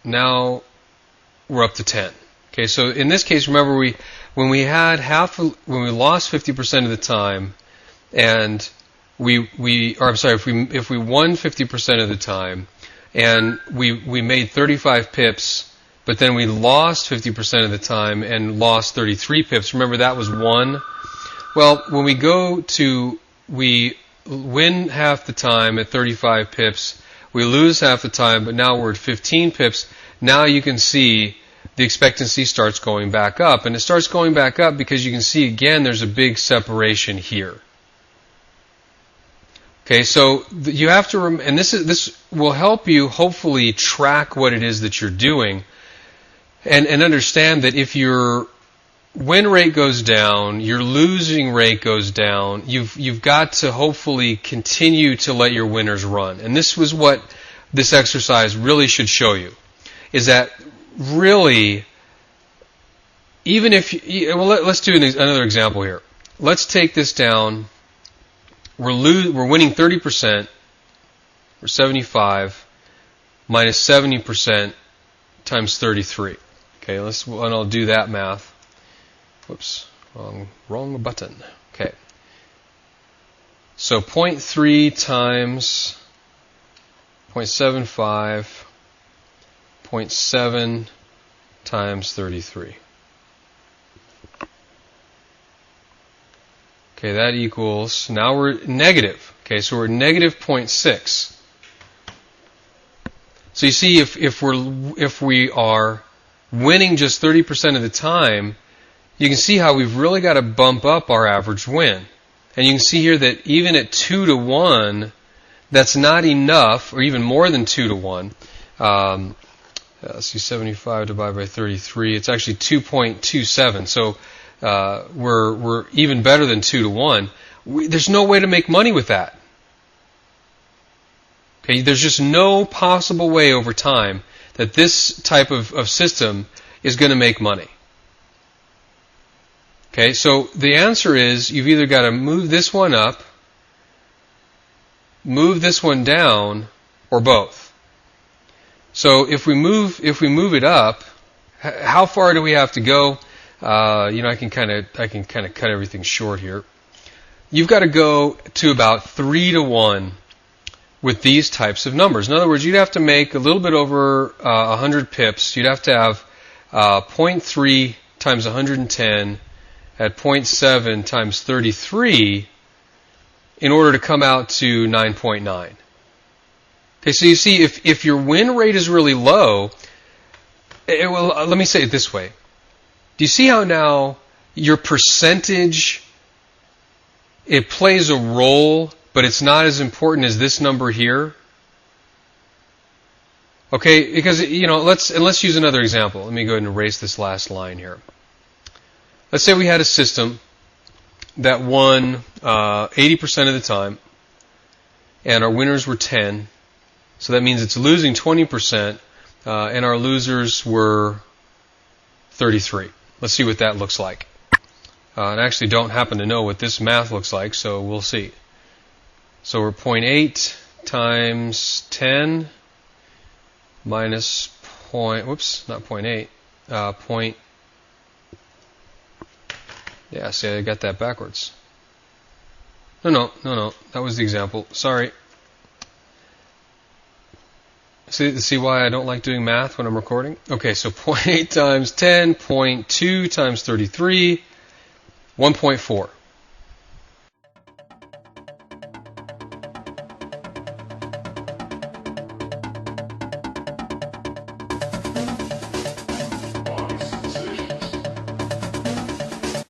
now we're up to 10. Okay, so in this case, remember when we lost 50% of the time, and if we won 50% of the time, and we made 35 pips, but then we lost 50% of the time and lost 33 pips. Remember that was 1. Well, when we win half the time at 35 pips, we lose half the time, but now we're at 15 pips. Now you can see the expectancy starts going back up. And it starts going back up because you can see again there's a big separation here. Okay, so you have to, and this will help you hopefully track what it is that you're doing and understand that if your win rate goes down, your losing rate goes down, you've got to hopefully continue to let your winners run. And this was what this exercise really should show you, is that really, even if let's do another example here. Let's take this down. We're winning 30%, or 75, minus 70% times 33. Okay, and I'll do that math. Whoops, wrong button. Okay. So 0.3 times 0.75, 0.7 times 33. Okay, that equals, now we're negative. Okay, so we're negative 0.6. So you see, if we are winning just 30% of the time, you can see how we've really got to bump up our average win. And you can see here that even at 2 to 1, that's not enough, or even more than 2 to 1. Let's see, 75 divided by 33. It's actually 2.27. So we're even better than 2 to 1. There's no way to make money with that. Okay, there's just no possible way over time that this type of system is going to make money. Okay, so the answer is you've either got to move this one up, move this one down, or both. So if we move it up, how far do we have to go? I can kind of cut everything short here. You've got to go to about 3 to 1 with these types of numbers. In other words, you'd have to make a little bit over 100 pips. You'd have to have 0.3 times 110 at 0.7 times 33 in order to come out to 9.9. Okay, so you see, if your win rate is really low, let me say it this way. Do you see how now your percentage, it plays a role, but it's not as important as this number here? Okay, because, let's use another example. Let me go ahead and erase this last line here. Let's say we had a system that won 80% of the time, and our winners were 10. So that means it's losing 20%, and our losers were 33. Let's see what that looks like. And I actually don't happen to know what this math looks like, so we'll see. So we're 0.8 times 10 minus not 0.8, yeah, see, I got that backwards. No, that was the example. Sorry. See why I don't like doing math when I'm recording? Okay, so 0.8 times 10, 0.2 times 33, 1.4.